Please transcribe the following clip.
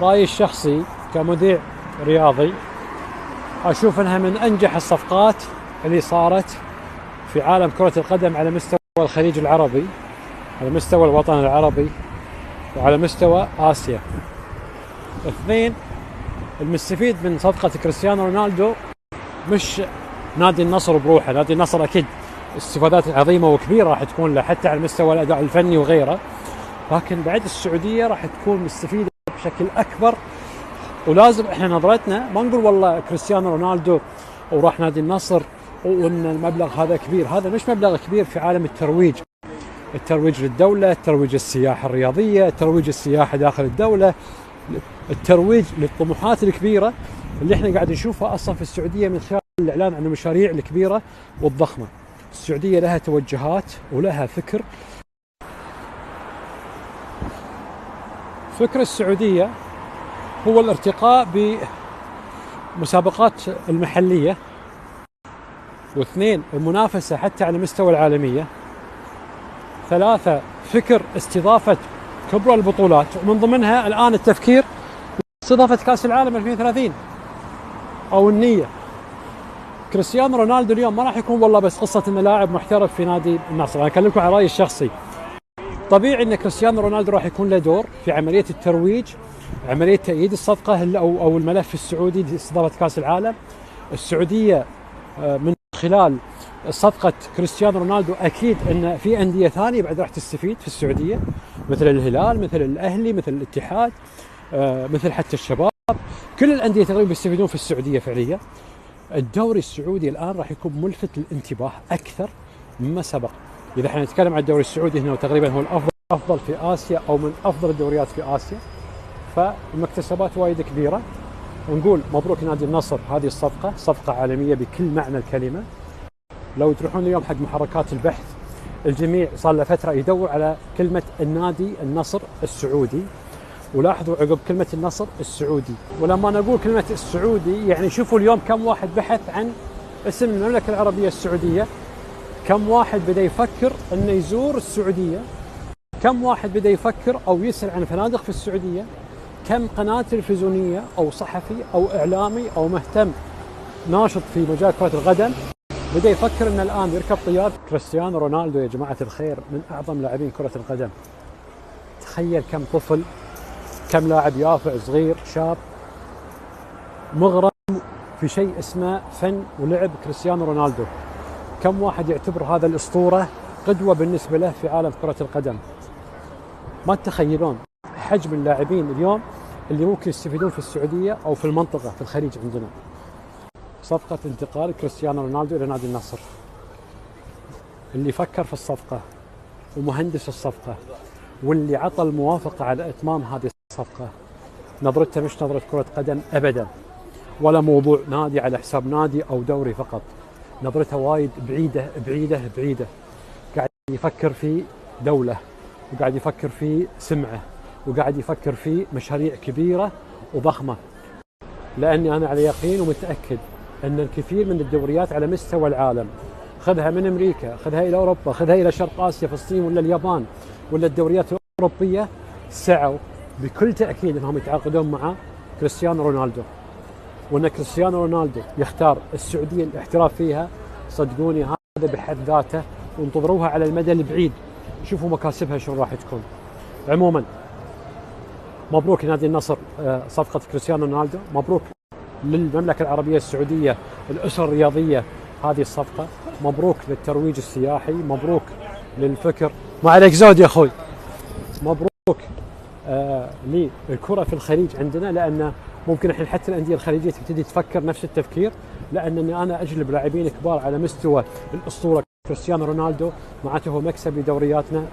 رأيي الشخصي كمذيع رياضي أشوف أنها من أنجح الصفقات اللي صارت في عالم كرة القدم على مستوى الخليج العربي، على مستوى الوطن العربي، وعلى مستوى آسيا. اثنين، المستفيد من صفقة كريستيانو رونالدو مش نادي النصر بروحه. نادي النصر أكيد استفادات عظيمة وكبيرة راح تكون له حتى على مستوى الأداء الفني وغيره، لكن بعد السعودية راح تكون مستفيدة بشكل أكبر. ولازم احنا نظرتنا ما نقول والله كريستيانو رونالدو وراح نادي النصر وان المبلغ هذا كبير. هذا مش مبلغ كبير في عالم الترويج، الترويج للدولة، الترويج للسياحة الرياضية، الترويج للسياحة داخل الدولة، الترويج للطموحات الكبيرة اللي احنا قاعد نشوفها اصلا في السعودية من خلال الاعلان عن المشاريع الكبيرة والضخمة. السعودية لها توجهات ولها فكر. فكر السعودية هو الارتقاء بمسابقات المحلية، واثنين المنافسة حتى على مستوى العالمية، ثلاثة فكر استضافة كبرى البطولات، ومن ضمنها الآن التفكير استضافة كأس العالم 2030 أو النية. كريستيانو رونالدو اليوم ما راح يكون والله بس قصة إنه لاعب محترف في نادي النصر. أنا أكلمكم عن رأيي الشخصي. طبيعي إن كريستيانو رونالدو راح يكون له دور في عملية الترويج، عملية تأييد الصفقة أو الملف السعودي لاستضافة كأس العالم. السعودية من خلال صفقة كريستيانو رونالدو أكيد أن في أندية ثانية بعد راح تستفيد في السعودية، مثل الهلال، مثل الأهلي، مثل الاتحاد، مثل حتى الشباب. كل الأندية تقريبا بيستفيدون في السعودية فعليا. الدوري السعودي الآن راح يكون ملفت للانتباه أكثر مما سبق. إذا احنا نتكلم عن الدوري السعودي هنا تقريبا هو الأفضل في آسيا أو من أفضل الدوريات في آسيا، فالمكتسبات وايد كبيرة. ونقول مبروك نادي النصر، هذه الصفقة صفقة عالمية بكل معنى الكلمة. لو تروحون اليوم حق محركات البحث الجميع صار له فترة يدور على كلمة النادي النصر السعودي، ولاحظوا عقب كلمة النصر السعودي. ولما نقول كلمة السعودي يعني شوفوا اليوم كم واحد بحث عن اسم المملكة العربية السعودية، كم واحد بدأ يفكر انه يزور السعودية، كم واحد بدأ يفكر او يسأل عن فنادق في السعودية، كم قناة تلفزيونية او صحفي او اعلامي او مهتم ناشط في مجال كرة القدم بدأ يفكر ان الان يركب طيارة. كريستيانو رونالدو يا جماعة الخير من اعظم لاعبين كرة القدم. تخيل كم طفل، كم لاعب يافع صغير شاب مغرم في شيء اسمه فن ولعب كريستيانو رونالدو. كم واحد يعتبر هذا الأسطورة قدوة بالنسبة له في عالم كرة القدم. ما تتخيلون حجم اللاعبين اليوم اللي ممكن يستفيدون في السعودية أو في المنطقة في الخليج عندنا. صفقة انتقال كريستيانو رونالدو إلى نادي النصر، اللي فكر في الصفقة ومهندس الصفقة واللي عطى الموافقة على إتمام هذه الصفقة نظرته مش نظرة كرة قدم أبدا، ولا موضوع نادي على حساب نادي أو دوري فقط. نظرته وايد بعيدة بعيدة بعيدة. قاعد يفكر في دولة، وقاعد يفكر في سمعة، وقاعد يفكر في مشاريع كبيرة وضخمة. لأني أنا على يقين ومتأكد أن الكثير من الدوريات على مستوى العالم، خذها من أمريكا، خذها إلى أوروبا، خذها إلى شرق آسيا، فلسطين ولا اليابان ولا الدوريات الأوروبية، سعوا بكل تأكيد أنهم يتعاقدون مع كريستيانو رونالدو. وأن كريستيانو رونالدو يختار السعودية الاحتراف فيها، صدقوني هذا بحد ذاته، وانتظروها على المدى البعيد شوفوا مكاسبها شو راح تكون. عموما مبروك نادي النصر صفقة كريستيانو رونالدو، مبروك للمملكة العربية السعودية الأسرة الرياضية هذه الصفقة، مبروك للترويج السياحي، مبروك للفكر. ما عليك زود يا أخوي. مبروك للكرة في الخليج عندنا، لأن ممكن الحين حتى الأندية الخليجية تبتدي تفكر نفس التفكير، لأنني أنا أجلب لاعبين كبار على مستوى الأسطورة كريستيانو رونالدو، معناته هو مكسب لدورياتنا